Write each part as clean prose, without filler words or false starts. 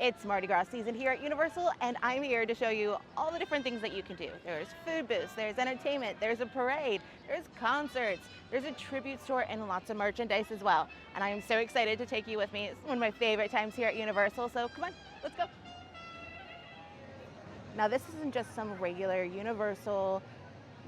It's Mardi Gras season here at Universal, and I'm here to show you all the different things that you can do. There's food booths, there's entertainment, there's a parade, there's concerts, there's a tribute store, and lots of merchandise as well. And I am so excited to take you with me. It's one of my favorite times here at Universal, so come on, let's go. Now this isn't just some regular Universal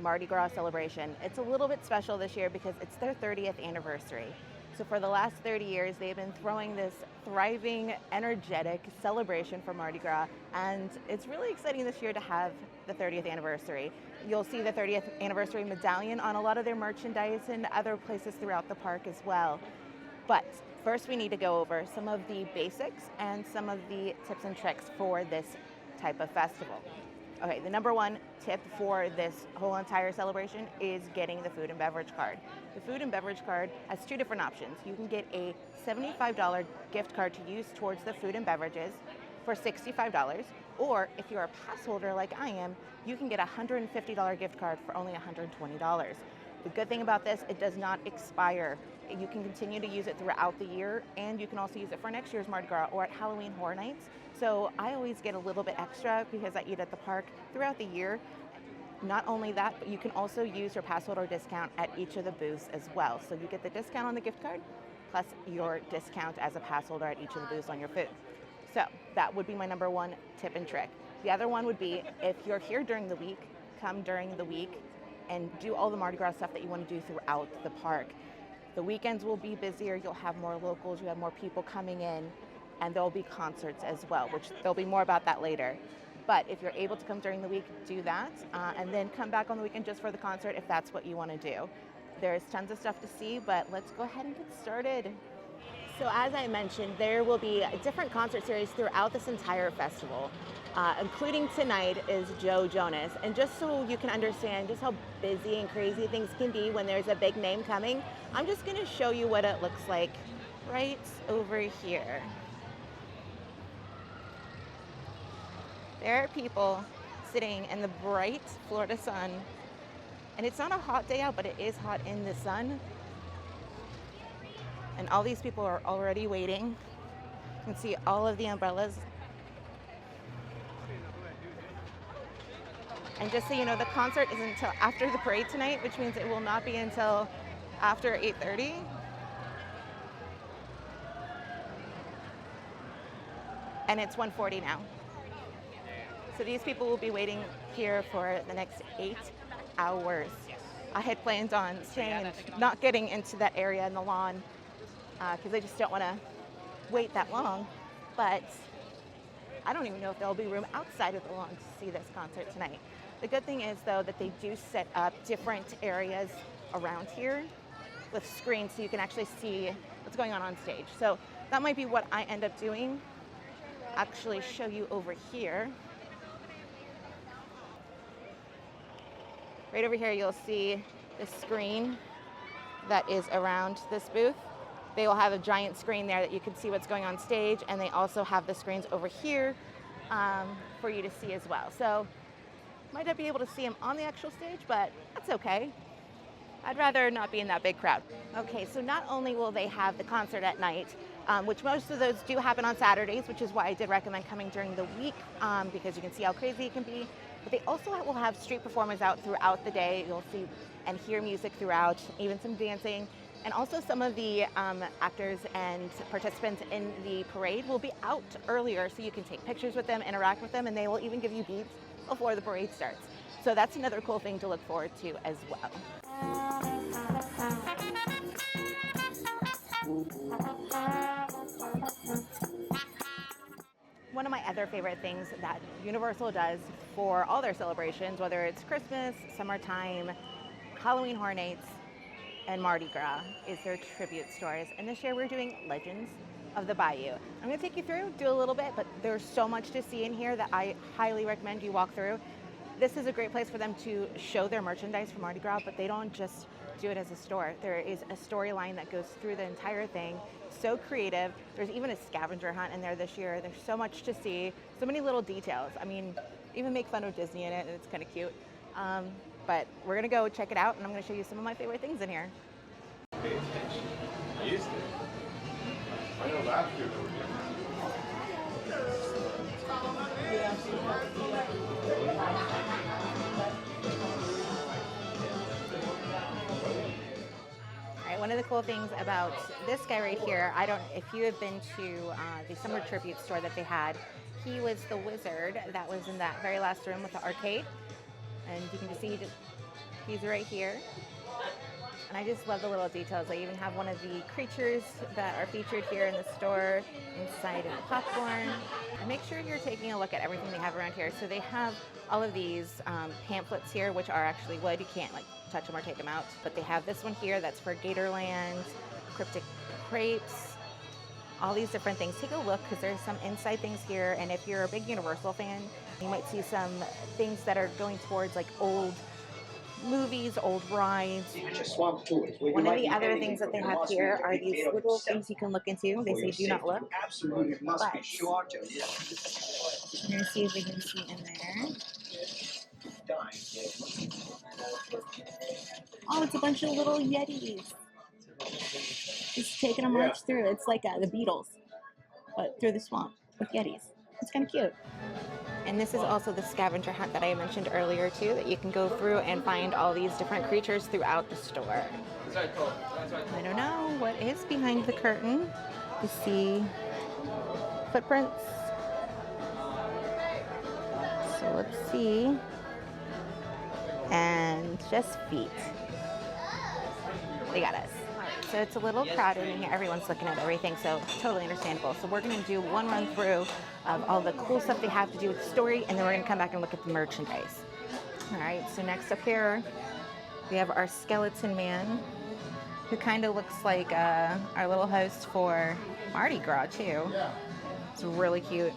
Mardi Gras celebration. It's a little bit special this year because it's their 30th anniversary. So for the last 30 years, they've been throwing this thriving, energetic celebration for Mardi Gras, and it's really exciting this year to have the 30th anniversary. You'll see the 30th anniversary medallion on a lot of their merchandise and other places throughout the park as well. But first we need to go over some of the basics and some of the tips and tricks for this type of festival. Okay, the number one tip for this whole entire celebration is getting the food and beverage card. The food and beverage card has two different options. You can get a $75 gift card to use towards the food and beverages for $65, or if you're a pass holder like I am, you can get a $150 gift card for only $120. The good thing about this, it does not expire. You can continue to use it throughout the year, and you can also use it for next year's Mardi Gras or at Halloween Horror Nights. So I always get a little bit extra because I eat at the park throughout the year. Not only that, but you can also use your pass holder discount at each of the booths as well. So you get the discount on the gift card plus your discount as a pass holder at each of the booths on your food. So that would be my number one tip and trick. The other one would be if you're here during the week, come during the week and do all the Mardi Gras stuff that you want to do throughout the park. The weekends will be busier, you'll have more locals, you have more people coming in, and there'll be concerts as well, which there'll be more about that later. But if you're able to come during the week, do that, and then come back on the weekend just for the concert if that's what you want to do. There's tons of stuff to see, but let's go ahead and get started. So as I mentioned, there will be a different concert series throughout this entire festival. Including tonight is Joe Jonas. And just so you can understand just how busy and crazy things can be when there's a big name coming, I'm just going to show you what it looks like right over here. There are people sitting in the bright Florida sun, and it's not a hot day out, but it is hot in the sun. And all these people are already waiting. You can see all of the umbrellas. And just so you know, the concert isn't until after the parade tonight, which means it will not be until after 8:30. And it's 1:40 now. So these people will be waiting here for the next 8 hours. I had planned on staying and not getting into that area in the lawn because I just don't want to wait that long. But I don't even know if there'll be room outside of the lawn to see this concert tonight. The good thing is, though, that they do set up different areas around here with screens so you can actually see what's going on stage. So that might be what I end up doing. Actually show you over here. Right over here, you'll see the screen that is around this booth. They will have a giant screen there that you can see what's going on stage, and they also have the screens over here for you to see as well. So might not be able to see them on the actual stage, but that's okay. I'd rather not be in that big crowd. Okay, so not only will they have the concert at night, which most of those do happen on Saturdays, which is why I did recommend coming during the week because you can see how crazy it can be. But they also will have street performers out throughout the day. You'll see and hear music throughout, even some dancing. And also some of the actors and participants in the parade will be out earlier so you can take pictures with them, interact with them, and they will even give you beats before the parade starts. So that's another cool thing to look forward to as well. One of my other favorite things that Universal does for all their celebrations, whether it's Christmas, summertime, Halloween Horror Nights, and Mardi Gras, is their tribute stores. And this year we're doing Legends of the Bayou. I'm going to take you through, do a little bit, but there's so much to see in here that I highly recommend you walk through. This is a great place for them to show their merchandise for Mardi Gras, but they don't just do it as a store. There is a storyline that goes through the entire thing. So creative. There's even a scavenger hunt in there this year. There's so much to see, so many little details. I mean, even make fun of Disney in it, and it's kind of cute. But we're gonna go check it out, and I'm gonna show you some of my favorite things in here. Pay attention. I used to. I know last year they were different. cool things about this guy right here, I don't, if you have been to the summer tribute store that they had, he was the wizard that was in that very last room with the arcade. And you can just see he's right here. And I just love the little details. I even have one of the creatures that are featured here in the store inside of the popcorn. And make sure you're taking a look at everything they have around here. So they have all of these pamphlets here, which are actually wood. You can't like touch them or take them out. But they have this one here that's for Gatorland, Cryptic Crepes, all these different things. Take a look because there's some inside things here. And if you're a big Universal fan, you might see some things that are going towards like old movies, old rides. One of the other things that they have here are these little things you can look into. They say do not look. But I'm going to see if we can see in there. Oh, it's a bunch of little Yetis. Just taking a march through. It's like the Beatles, but through the swamp with Yetis. It's kind of cute. And this is also the scavenger hunt that I mentioned earlier too, that you can go through and find all these different creatures throughout the store. I don't know what is behind the curtain. You see footprints. So let's see. And just feet. They got us. So it's a little crowded in here. Everyone's looking at everything, so totally understandable. So we're going to do one run through of all the cool stuff they have to do with the story, and then we're going to come back and look at the merchandise. All right, so next up here, we have our skeleton man, who kind of looks like our little host for Mardi Gras, too. It's really cute.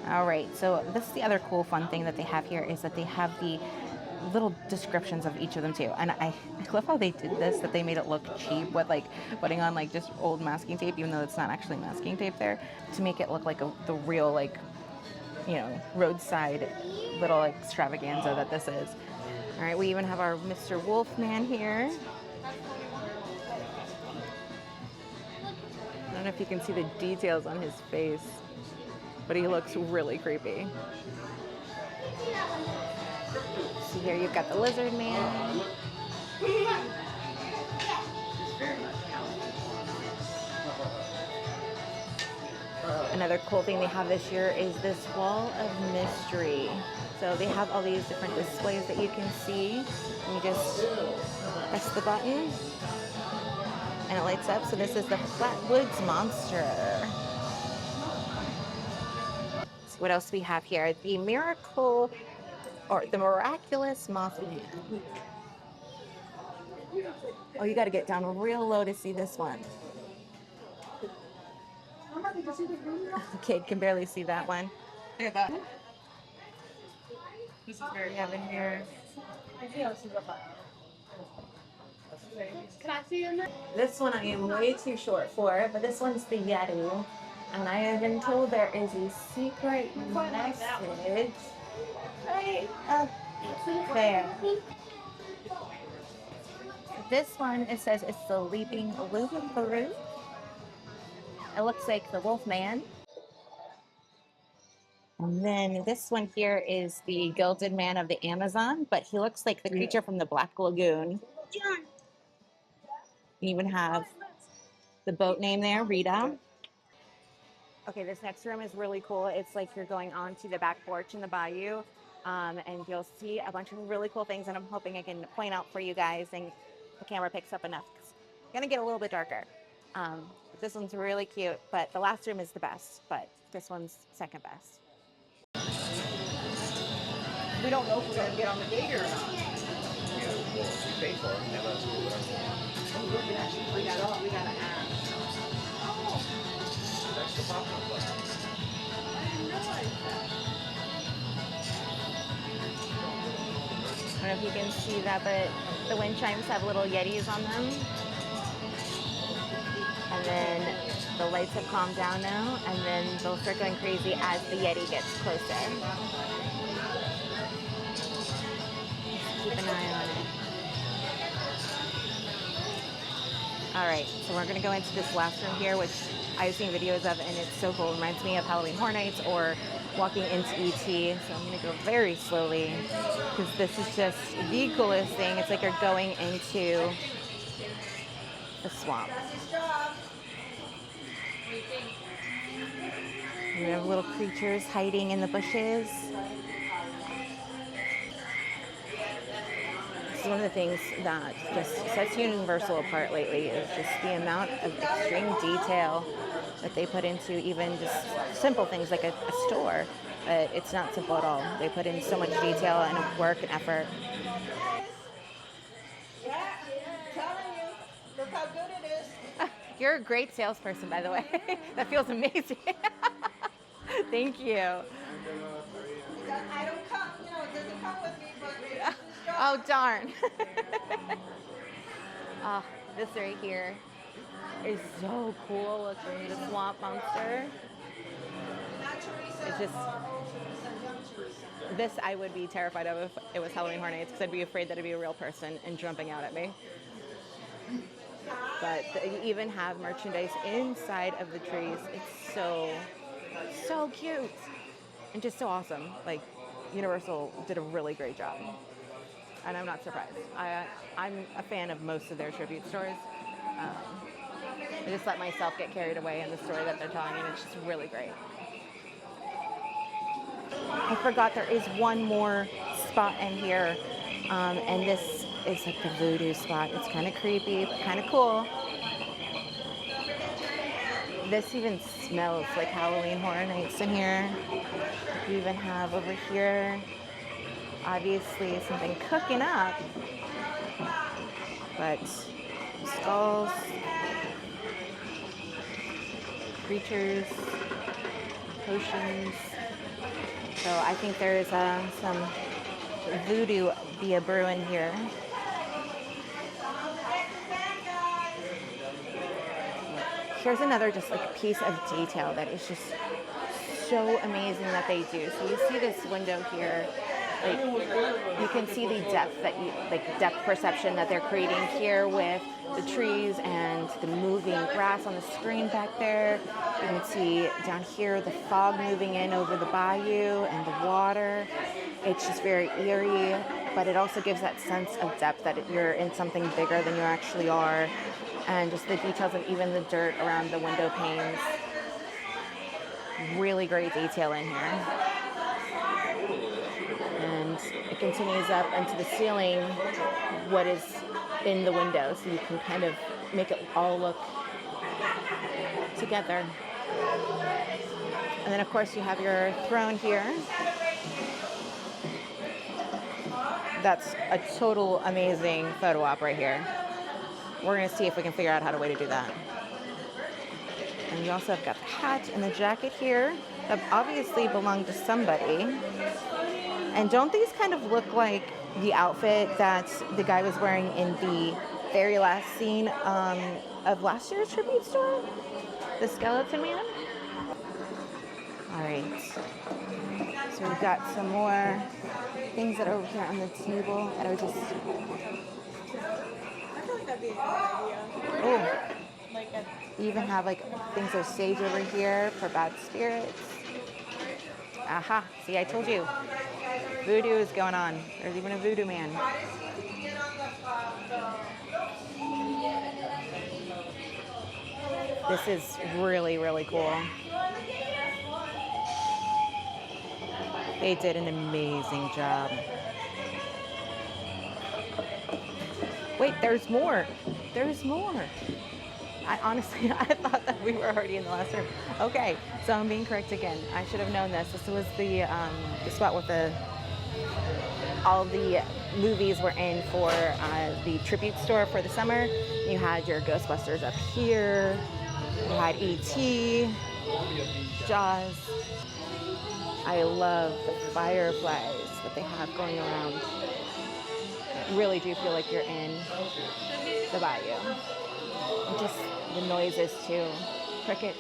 All right, so this is the other cool fun thing that they have here is that they have the little descriptions of each of them too, and I love how they did this, that they made it look cheap with like putting on like just old masking tape, even though it's not actually masking tape there, to make it look like the real, like, you know, roadside little extravaganza that this is. All right, we even have our Mr. Wolfman here. I don't know if you can see the details on his face, but he looks really creepy. So here you've got the lizard man. Another cool thing they have this year is this wall of mystery. So they have all these different displays that you can see. And you just press the button and it lights up. So this is the Flatwoods Monster. So what else we have here? The Miraculous Mothman. Oh, you got to get down real low to see this one. Kid can barely see that one. Look at that. This is very in here. Can I see him? This one I am way too short for, but this one's the Yeti. And I have been told there is a secret message right up there. This one, it says it's the Leaping Luparu. It looks like the Wolfman. And then this one here is the Gilded Man of the Amazon, but he looks like the creature from the Black Lagoon. You even have the boat name there, Rita. Okay, this next room is really cool. It's like you're going onto the back porch in the bayou, and you'll see a bunch of really cool things, and I'm hoping I can point out for you guys, and the camera picks up enough. It's gonna get a little bit darker. But this one's really cute, but the last room is the best, but this one's second best. We don't know if we're gonna get on the gate or not. Yeah, well, we pay for it, and let us do whatever. We can actually find that out. We gotta ask. That's the popcorn button. I don't know if you can see that, but the wind chimes have little Yetis on them. And then the lights have calmed down now, and then they'll start going crazy as the Yeti gets closer. Keep an eye on it. All right, so we're gonna go into this last room here, which I've seen videos of, and it's so cool. It reminds me of Halloween Horror Nights or walking into E.T. So I'm gonna go very slowly because this is just the coolest thing. It's like you're going into the swamp. We have little creatures hiding in the bushes. This is one of the things that just sets Universal apart lately is just the amount of extreme detail that they put into even just simple things like a store. But it's not simple at all. They put in so much detail and work and effort. Yeah, telling you. Look how good it is. You're a great salesperson, by the way. That feels amazing. Thank you. I don't come, it doesn't come with me, but it's this job. Oh, darn. Oh, this right here is so cool looking, the swamp monster. It's just, this I would be terrified of if it was Halloween Horror Nights because I'd be afraid that it'd be a real person and jumping out at me. But you even have merchandise inside of the trees. It's so cute and just so awesome. Like, Universal did a really great job. And I'm not surprised. I'm a fan of most of their tribute stores. I just let myself get carried away in the story that they're telling, and it's just really great. I forgot there is one more spot in here, and this is like the voodoo spot. It's kind of creepy, but kind of cool. This even smells like Halloween Horror Nights in here. You even have over here, obviously something cooking up, but skulls, creatures, potions. So I think there is some voodoo via brewing here. Here's another just like piece of detail that is just so amazing that they do. So you see this window here, like you can see the depth that depth perception that they're creating here with the trees and the moving grass on the screen back there. You can see down here the fog moving in over the bayou and the water. It's just very eerie, but it also gives that sense of depth that you're in something bigger than you actually are. And just the details of even the dirt around the window panes. Really great detail in here. And it continues up into the ceiling, what is in the window, so you can kind of make it all look together. And then of course you have your throne here. That's a total amazing photo op right here. We're going to see if we can figure out how to do that. And you also have got the hat and the jacket here that obviously belong to somebody. And don't these kind of look like the outfit that the guy was wearing in the very last scene of last year's tribute store? The Skeleton Man? All right. So we've got some more things that are over here on the table that are just... That'd be a good idea. Oh, Like you even have like things of sage over here for bad spirits. Aha, see, I told you. Voodoo is going on. There's even a voodoo man. This is really, really cool. They did an amazing job. Wait, there's more. There's more. I honestly, I thought that we were already in the last room. Okay, so I'm being correct again. I should have known this. This was the spot with all the movies were in for the tribute store for the summer. You had your Ghostbusters up here. You had E.T., Jaws. I love the fireflies that they have going around. I really do feel like you're in the bayou. And just the noises too. Crickets.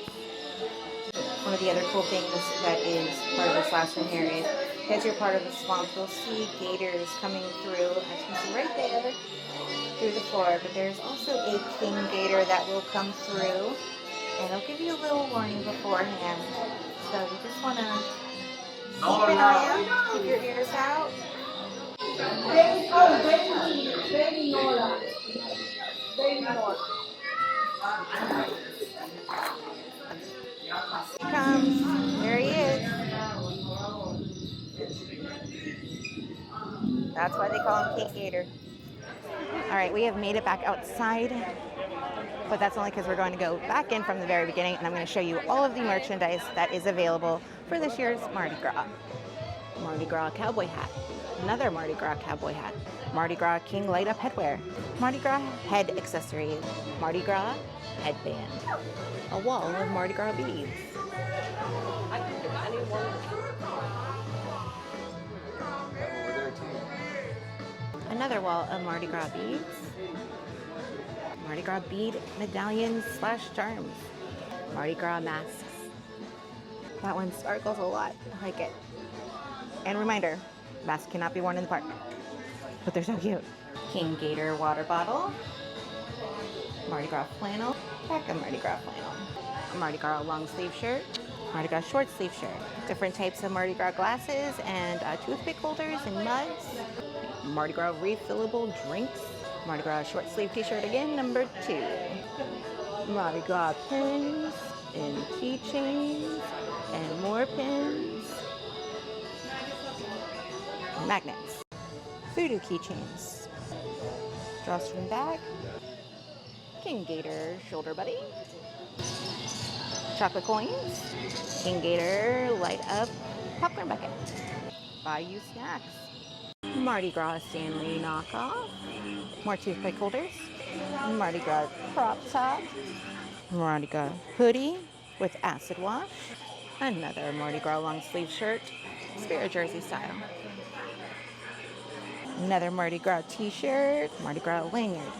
One of the other cool things that is part of this last room here is, as you're part of the swamp, you'll see gators coming through, as you can see right there, through the floor. But there's also a king gator that will come through, and they'll give you a little warning beforehand. So you just want to keep an eye out, keep your ears out. Baby Nora. Baby Nora. He comes. There he is. That's why they call him King Gator. All right, we have made it back outside, but that's only because we're going to go back in from the very beginning, and I'm going to show you all of the merchandise that is available for this year's Mardi Gras. Mardi Gras cowboy hat, another Mardi Gras cowboy hat, Mardi Gras King light up headwear, Mardi Gras head accessories, Mardi Gras headband, a wall of Mardi Gras beads. Another wall of Mardi Gras beads, Mardi Gras bead medallions / charms, Mardi Gras masks. That one sparkles a lot. I like it. And reminder, masks cannot be worn in the park, but they're so cute. King Gator water bottle, Mardi Gras flannel, back of Mardi Gras flannel, Mardi Gras long sleeve shirt, Mardi Gras short sleeve shirt, different types of Mardi Gras glasses and toothpick holders and mugs, Mardi Gras refillable drinks, Mardi Gras short sleeve t-shirt again, number 2, Mardi Gras pins and keychains and more pins, magnets, voodoo keychains, drawstring bag, King Gator shoulder buddy, chocolate coins, King Gator light up popcorn bucket, buy you snacks, Mardi Gras Stanley knockoff, more toothpick holders, Mardi Gras crop top, Mardi Gras hoodie with acid wash, another Mardi Gras long sleeve shirt, Spirit jersey style, another Mardi Gras t-shirt, Mardi Gras lanyard,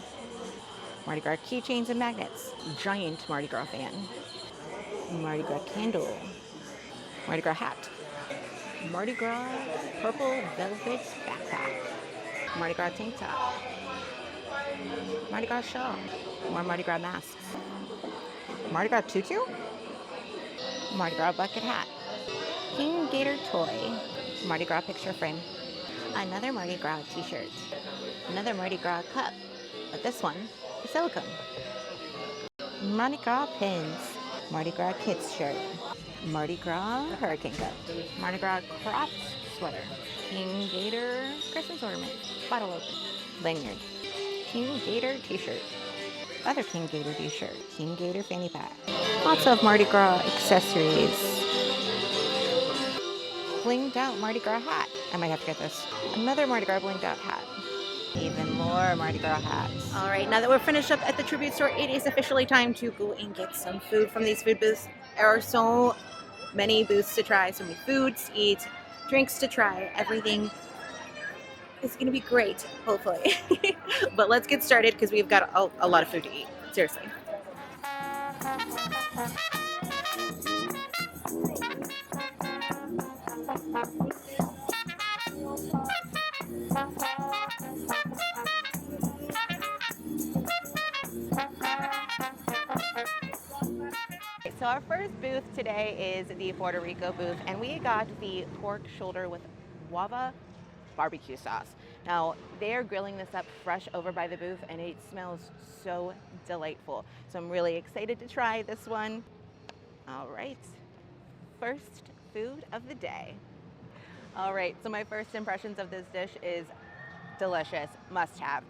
Mardi Gras keychains and magnets, giant Mardi Gras fan, Mardi Gras candle, Mardi Gras hat, Mardi Gras purple velvet backpack, Mardi Gras tank top, Mardi Gras shawl, more Mardi Gras masks, Mardi Gras tutu, Mardi Gras bucket hat, King Gator toy, Mardi Gras picture frame, another Mardi Gras t-shirt, another Mardi Gras cup, but this one is silicone, Mardi Gras pins, Mardi Gras kids shirt, Mardi Gras hurricane cup, Mardi Gras cropped sweater, King Gator Christmas ornament, bottle opener, lanyard, King Gator t-shirt, other King Gator t-shirt, King Gator fanny pack, lots of Mardi Gras accessories, blinged out Mardi Gras hat, I might have to get this, another Mardi Gras blinged out hat, even more Mardi Gras hats. All right, now that we're finished up at the tribute store, it is officially time to go and get some food from these food booths. There are so many booths to try, so many foods to eat, drinks to try, everything is going to be great, hopefully. But let's get started because we've got a lot of food to eat, seriously. So our first booth today is the Puerto Rico booth, and we got the pork shoulder with guava barbecue sauce. Now, they're grilling this up fresh over by the booth, and it smells so delightful. So I'm really excited to try this one. All right, first food of the day. All right, so my first impressions of this dish is delicious, must have.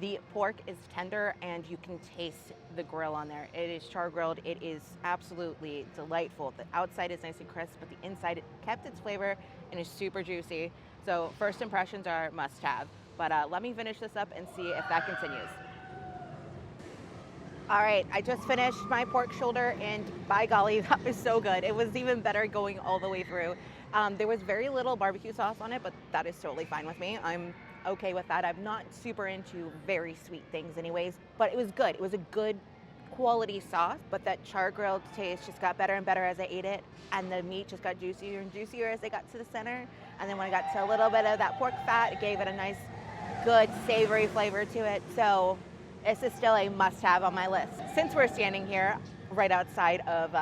The pork is tender and you can taste the grill on there. It is char grilled. It is absolutely delightful. The outside is nice and crisp, but the inside kept its flavor and is super juicy. So first impressions are must have. But let me finish this up and see if that continues. All right, I just finished my pork shoulder and by golly, that was so good. It was even better going all the way through. There was very little barbecue sauce on it, but that is totally fine with me. I'm okay with that. I'm not super into very sweet things anyways, but it was good. It was a good quality sauce, but that char grilled taste just got better and better as I ate it, and the meat just got juicier and juicier as I got to the center. And then when I got to a little bit of that pork fat, it gave it a nice, good, savory flavor to it. So this is still a must-have on my list. Since we're standing here right outside of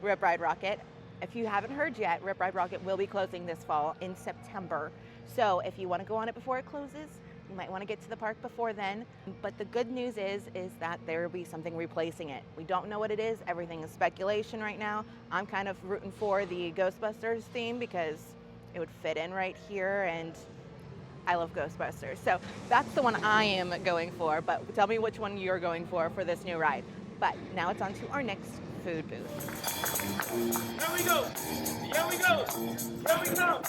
Rip Ride Rocket, if you haven't heard yet, Rip Ride Rocket will be closing this fall in September. So if you want to go on it before it closes, You might want to get to the park before then. But the good news is that there will be something replacing it. We don't know what it is. Everything is speculation right now. I'm kind of rooting for the Ghostbusters theme because it would fit in right here, and I love Ghostbusters. So that's the one I am going for, but tell me which one you're going for this new ride. But now it's on to our next food booth. Here we go. Here we go. Here we go.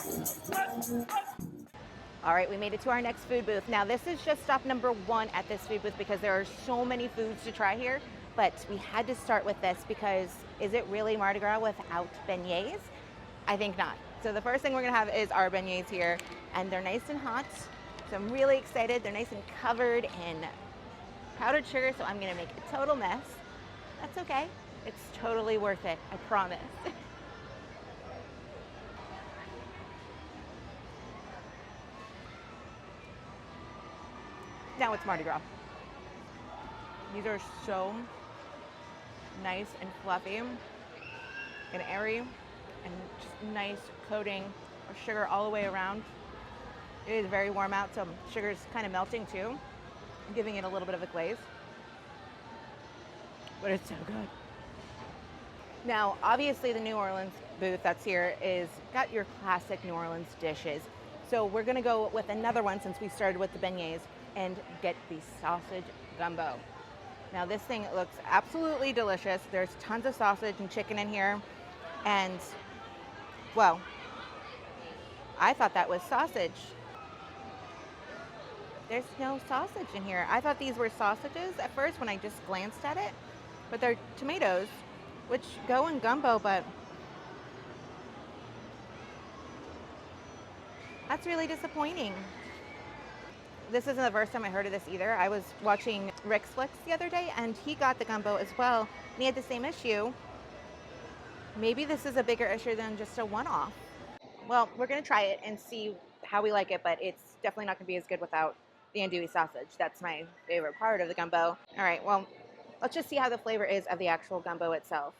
What? All right, we made it to our next food booth. Now this is just stop number 1 at this food booth because there are so many foods to try here, but we had to start with this because is it really Mardi Gras without beignets? I think not. So the first thing we're gonna have is our beignets here, and they're nice and hot. So I'm really excited. They're nice and covered in powdered sugar, so I'm gonna make a total mess. That's okay. It's totally worth it, I promise. Now it's Mardi Gras. These are so nice and fluffy and airy and just nice coating of sugar all the way around. It is very warm out, so sugar is kind of melting too, giving it a little bit of a glaze. But it's so good. Now, obviously the New Orleans booth that's here is got your classic New Orleans dishes. So we're gonna go with another one since we started with the beignets and get the sausage gumbo. Now this thing looks absolutely delicious. There's tons of sausage and chicken in here. And, well, I thought that was sausage. There's no sausage in here. I thought these were sausages at first when I just glanced at it, but they're tomatoes, which go in gumbo, but that's really disappointing. This isn't the first time I heard of this either. I was watching Rick's Flicks the other day, and he got the gumbo as well, and he had the same issue. Maybe this is a bigger issue than just a one-off. Well, we're gonna try it and see how we like it, but it's definitely not gonna be as good without the andouille sausage. That's my favorite part of the gumbo. All right, well, let's just see how the flavor is of the actual gumbo itself.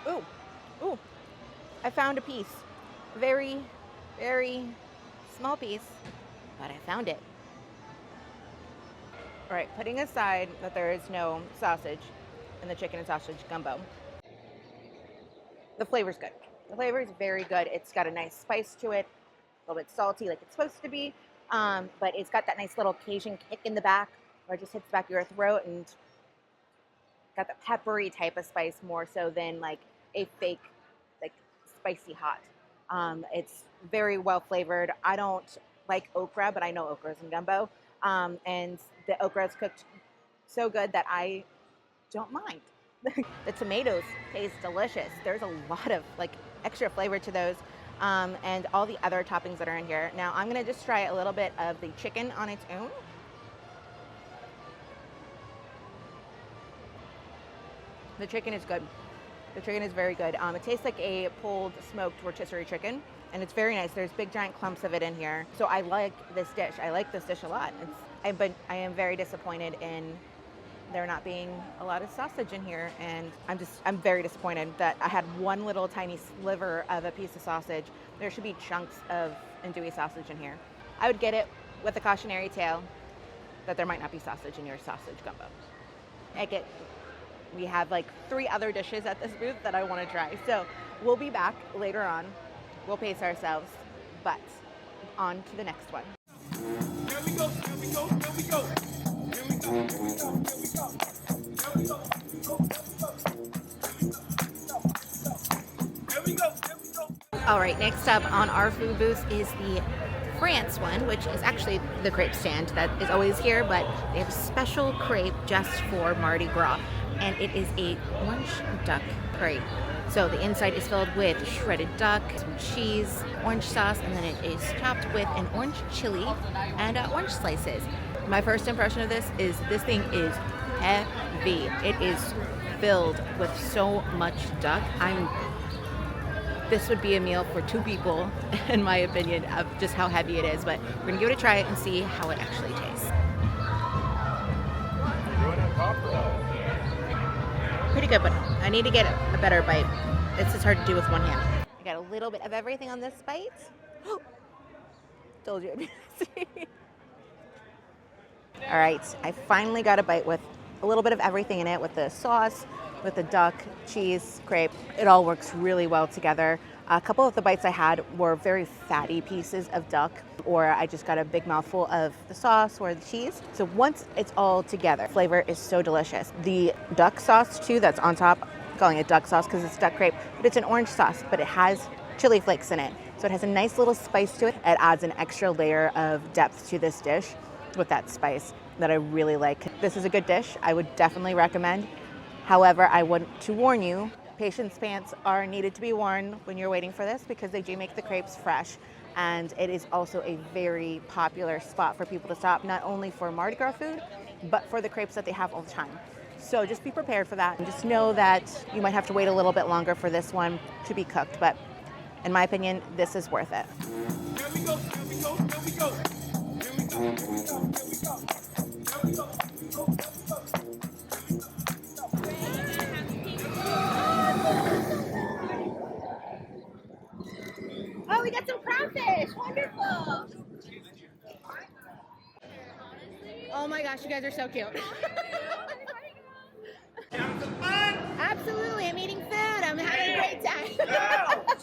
Ooh, ooh, I found a piece. Very, very small piece, but I found it. All right, putting aside that there is no sausage in the chicken and sausage gumbo, the flavor's good. The flavor is very good. It's got a nice spice to it, a little bit salty like it's supposed to be, but it's got that nice little Cajun kick in the back where it just hits the back of your throat, and got the peppery type of spice more so than like a fake, like spicy hot. It's very well flavored. I don't like okra, but I know okra is in gumbo. And the okra is cooked so good that I don't mind. The tomatoes taste delicious. There's a lot of like extra flavor to those, and all the other toppings that are in here. Now I'm gonna just try a little bit of the chicken on its own. The chicken is good. The chicken is very good. It tastes like a pulled smoked rotisserie chicken, and it's very nice. There's big giant clumps of it in here. So I like this dish. I like this dish a lot. But I am very disappointed in there not being a lot of sausage in here, and I'm very disappointed that I had one little tiny sliver of a piece of sausage. There should be chunks of andouille sausage in here. I would get it with a cautionary tale that there might not be sausage in your sausage gumbo. We have like 3 other dishes at this booth that I want to try. So we'll be back later on. We'll pace ourselves, but on to the next one. Here we go. Here we go. Here we go. Here we go. Here we go. Here we go. Here we go. Here we go. Here we go. All right, next up on our food booth is the France one, which is actually the crepe stand that is always here, but they have a special crepe just for Mardi Gras, and it is a orange duck crepe. So the inside is filled with shredded duck, some cheese, orange sauce, and then it is topped with an orange chili and orange slices. My first impression of this is this thing is heavy. It is filled with so much duck. This would be a meal for 2 people, in my opinion, of just how heavy it is. But we're gonna give it a try and see how it actually tastes. Pretty good, but I need to get a better bite. It's just hard to do with one hand. I got a little bit of everything on this bite. Told you it'd be messy. All right, I finally got a bite with a little bit of everything in it, with the sauce, with the duck, cheese, crepe. It all works really well together. A couple of the bites I had were very fatty pieces of duck, or I just got a big mouthful of the sauce or the cheese. So once it's all together, flavor is so delicious. The duck sauce too that's on top, I'm calling it duck sauce because it's duck crepe, but it's an orange sauce, but it has chili flakes in it. So it has a nice little spice to it. It adds an extra layer of depth to this dish with that spice that I really like. This is a good dish. I would definitely recommend. However, I want to warn you, patience pants are needed to be worn when you're waiting for this because they do make the crepes fresh. And it is also a very popular spot for people to stop, not only for Mardi Gras food, but for the crepes that they have all the time. So just be prepared for that. And just know that you might have to wait a little bit longer for this one to be cooked. But in my opinion, this is worth it. Here we go, here we go, here we go. Here we go, here we go, here we go. Here we go, here we go, here we go. Oh, we got some crawfish. Wonderful. Oh my gosh, you guys are so cute. Absolutely, I'm eating food. I'm having a great time.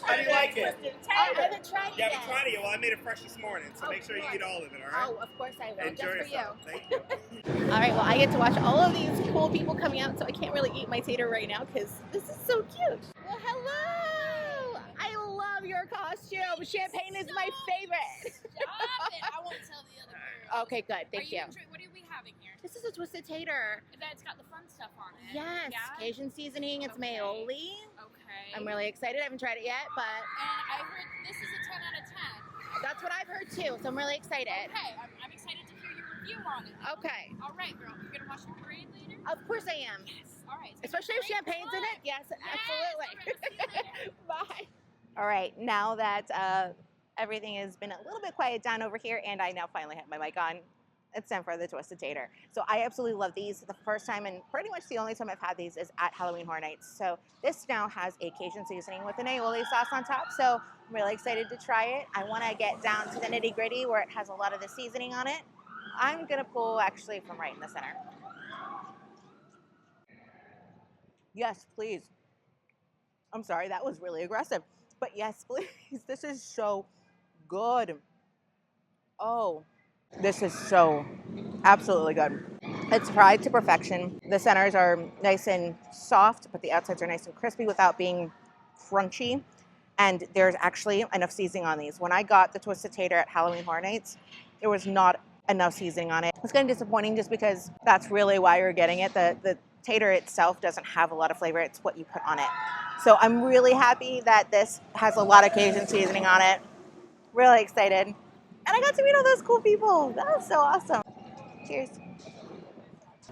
How do you like it? I haven't tried it You yet. haven't tried it yet? Well, I made it fresh this morning, so make sure you eat all of it, all right? Oh, of course I will. Enjoy Just for yourself. you. Thank you. All right, well, I get to watch all of these cool people coming out, so I can't really eat my tater right now because this is so cute. Well, hello! I love your costume. Champagne is my favorite. Stop it! I won't tell the other girls. Okay, good. Thank you. What are we having here? This is a twisted tater. That's got the fun stuff on it. Yes, Yeah? Cajun seasoning. It's Okay. aioli. Okay. I'm really excited. I haven't tried it yet, but And I heard this is a 10 out of 10. that's what I've heard too, so I'm really excited. Okay, I'm excited to hear your review on it. Okay. All right, girl. You're gonna watch the parade later? Of course I am. Yes. All right. Especially if champagne's in it. Yes, absolutely. All right, see you later. Bye. All right, now that everything has been a little bit quiet down over here and I now finally have my mic on, it's time for the twisted tater. So I absolutely love these. The first time and pretty much the only time I've had these is at Halloween Horror Nights. So this now has a Cajun seasoning with an aioli sauce on top. So I'm really excited to try it. I want to get down to the nitty gritty where it has a lot of the seasoning on it. I'm going to pull actually from right in the center. Yes, please. I'm sorry, that was really aggressive. But yes, please. This is so good. Oh, this is so absolutely good. It's fried to perfection. The centers are nice and soft, but the outsides are nice and crispy without being crunchy. And there's actually enough seasoning on these. When I got the twisted tater at Halloween Horror Nights, there was not enough seasoning on it. It's kind of disappointing just because that's really why you're getting it. The tater itself doesn't have a lot of flavor. It's what you put on it. So I'm really happy that this has a lot of Cajun seasoning on it. Really excited. And I got to meet all those cool people. That was so awesome. Cheers.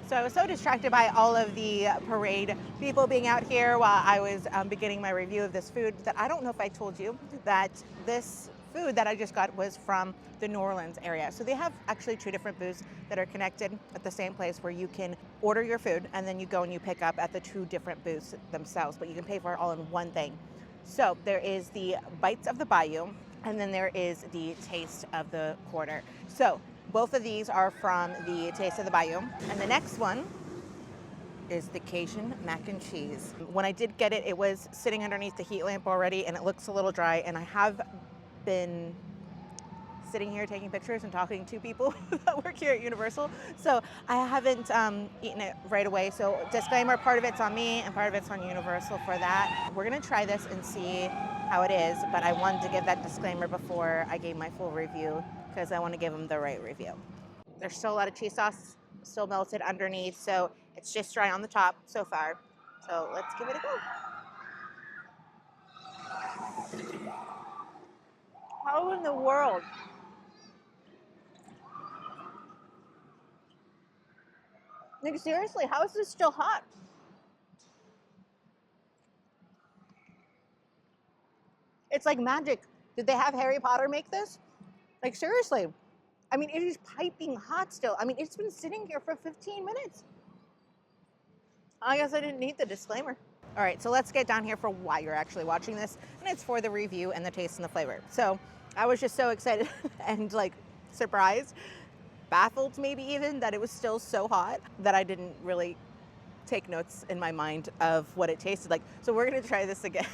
So I was so distracted by all of the parade people being out here while I was beginning my review of this food that I don't know if I told you that this food that I just got was from the New Orleans area. So they have actually two different booths that are connected at the same place where you can order your food and then you go and you pick up at the two different booths themselves, but you can pay for it all in one thing. So there is the Bites of the Bayou, and then there is the Taste of the Quarter. So both of these are from the Taste of the Bayou. And the next one is the Cajun mac and cheese. When I did get it, it was sitting underneath the heat lamp already and it looks a little dry, and I have been sitting here taking pictures and talking to people that work here at Universal. So I haven't eaten it right away. So disclaimer, part of it's on me and part of it's on Universal for that. We're gonna try this and see how it is, but I wanted to give that disclaimer before I gave my full review because I want to give them the right review. There's still a lot of cheese sauce still melted underneath, so it's just dry on the top so far. So let's give it a go. How in the world? Like seriously, how is this still hot? It's like magic. Did they have Harry Potter make this? Like seriously. I mean, it is piping hot still. I mean, it's been sitting here for 15 minutes. I guess I didn't need the disclaimer. All right, so let's get down here for why you're actually watching this, and it's for the review and the taste and the flavor. So I was just so excited and like surprised, baffled maybe even that it was still so hot that I didn't really take notes in my mind of what it tasted like. So we're gonna try this again.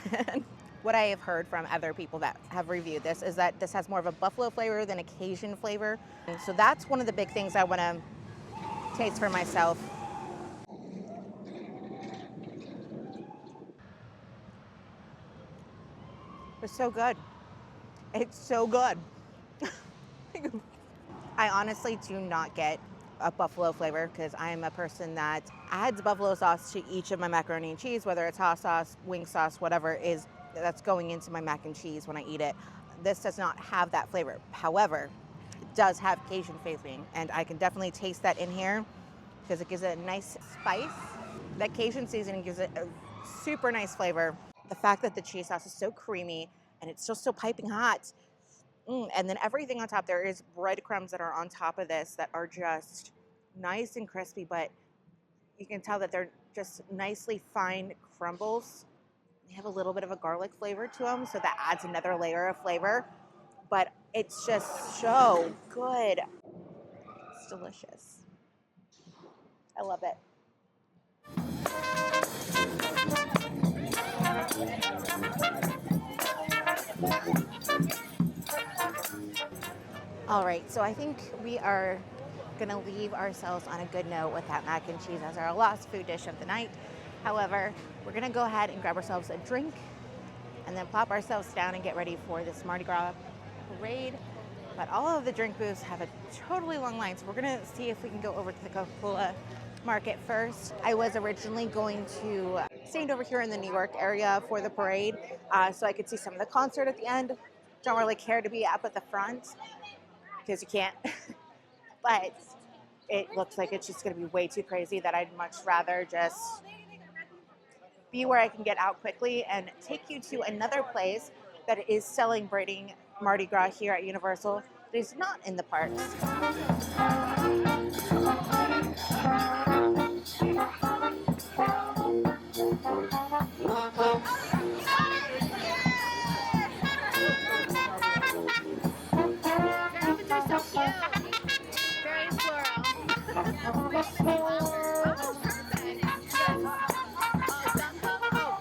What I have heard from other people that have reviewed this is that this has more of a buffalo flavor than a Cajun flavor. And so that's one of the big things I wanna taste for myself. It's so good. It's so good. I honestly do not get a buffalo flavor because I'm a person that adds buffalo sauce to each of my macaroni and cheese, whether it's hot sauce, wing sauce, whatever is that's going into my mac and cheese when I eat it. This does not have that flavor. However, it does have Cajun flavoring, and I can definitely taste that in here because it gives it a nice spice. That Cajun seasoning gives it a super nice flavor. The fact that the cheese sauce is so creamy and it's just so piping hot. And then everything on top, there is breadcrumbs that are on top of this that are just nice and crispy, but you can tell that they're just nicely fine crumbles. They have a little bit of a garlic flavor to them, so that adds another layer of flavor. But it's just so good. It's delicious. I love it. All right, so I think we are gonna leave ourselves on a good note with that mac and cheese as our last food dish of the night. However, we're gonna go ahead and grab ourselves a drink and then plop ourselves down and get ready for this Mardi Gras parade. But all of the drink booths have a totally long line, so we're gonna see if we can go over to the Coca-Cola market first. I was originally going to stand over here in the New York area for the parade so I could see some of the concert at the end. Don't really care to be up at the front because you can't. But it looks like it's just going to be way too crazy that I'd much rather just be where I can get out quickly and take you to another place that is celebrating Mardi Gras here at Universal that is not in the parks.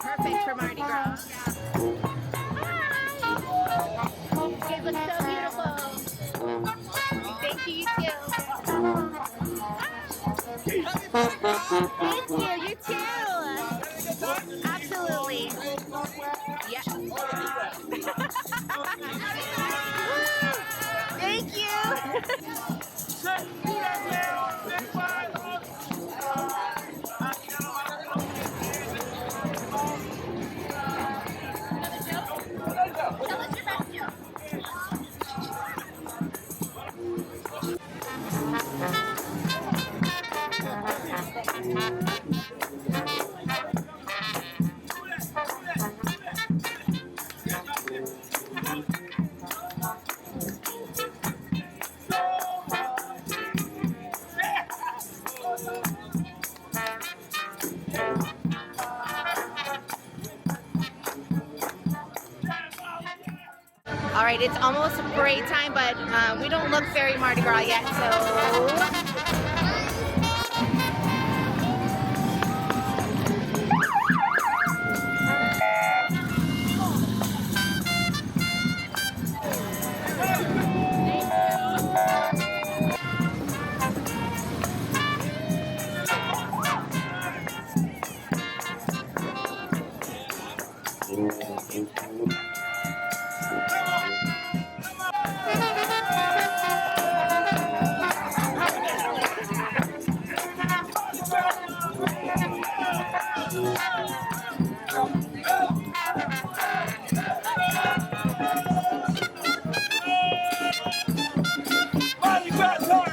Perfect for Mardi Gras. You guys look so beautiful. Thank you, you too. Thank you, you too. Absolutely. Yeah. Thank you. All right, it's almost parade time, but we don't look very Mardi Gras yet, so... Mardi Gras time!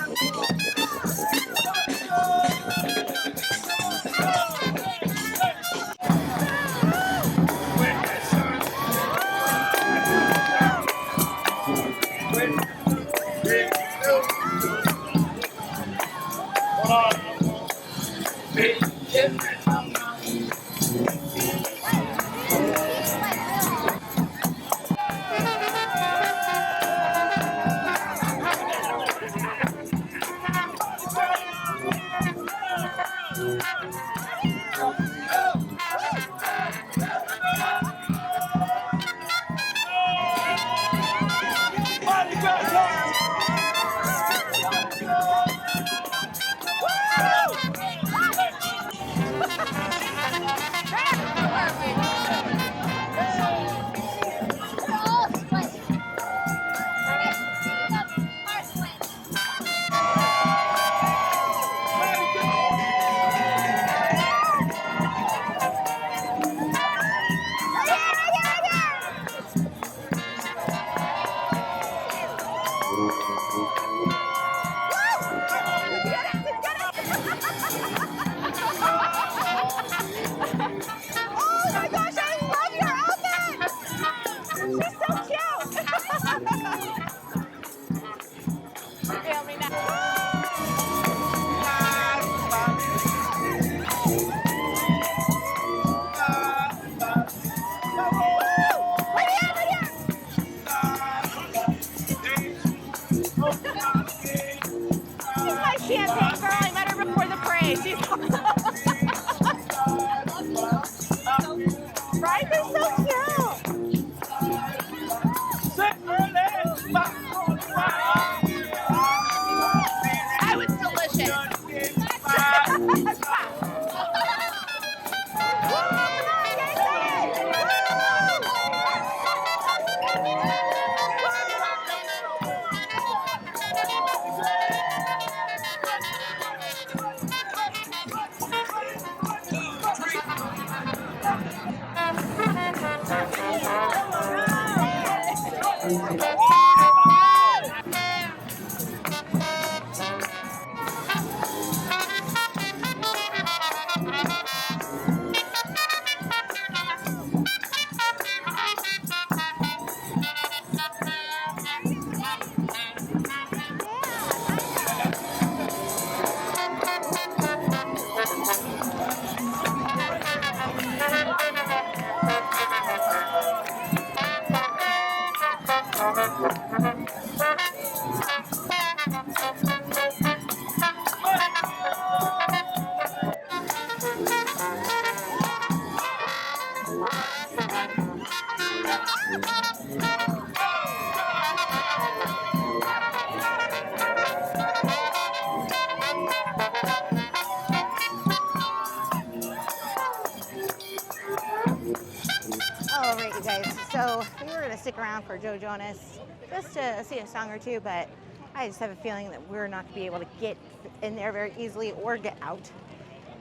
So we were gonna stick around for Joe Jonas just to see a song or two, but I just have a feeling that we're not gonna be able to get in there very easily or get out.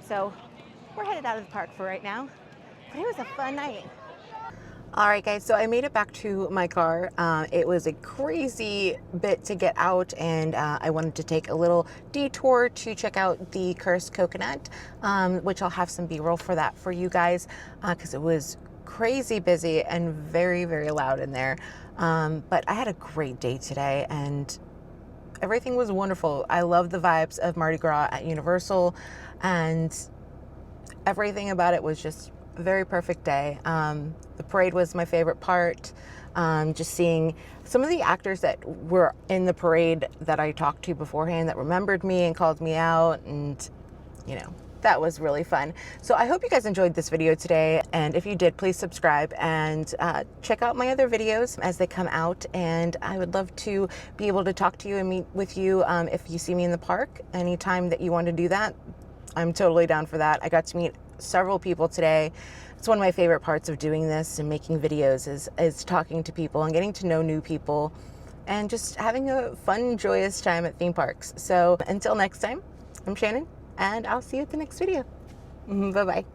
So we're headed out of the park for right now, but it was a fun night. All right, guys, so I made it back to my car. It was a crazy bit to get out, and I wanted to take a little detour to check out the Cursed Coconut, which I'll have some B-roll for that for you guys, because it was crazy busy and very, very loud in there. But I had a great day today, and everything was wonderful. I love the vibes of Mardi Gras at Universal, and everything about it was just a very perfect day. The parade was my favorite part. Just seeing some of the actors that were in the parade that I talked to beforehand that remembered me and called me out, and you know, that was really fun. So I hope you guys enjoyed this video today, and if you did, please subscribe and check out my other videos as they come out. And I would love to be able to talk to you and meet with you if you see me in the park anytime that you want to do that. I'm totally down for that. I got to meet several people today. It's one of my favorite parts of doing this and making videos is talking to people and getting to know new people and just having a fun, joyous time at theme parks. So until next time, I'm Shannon, and I'll see you at the next video. Bye-bye.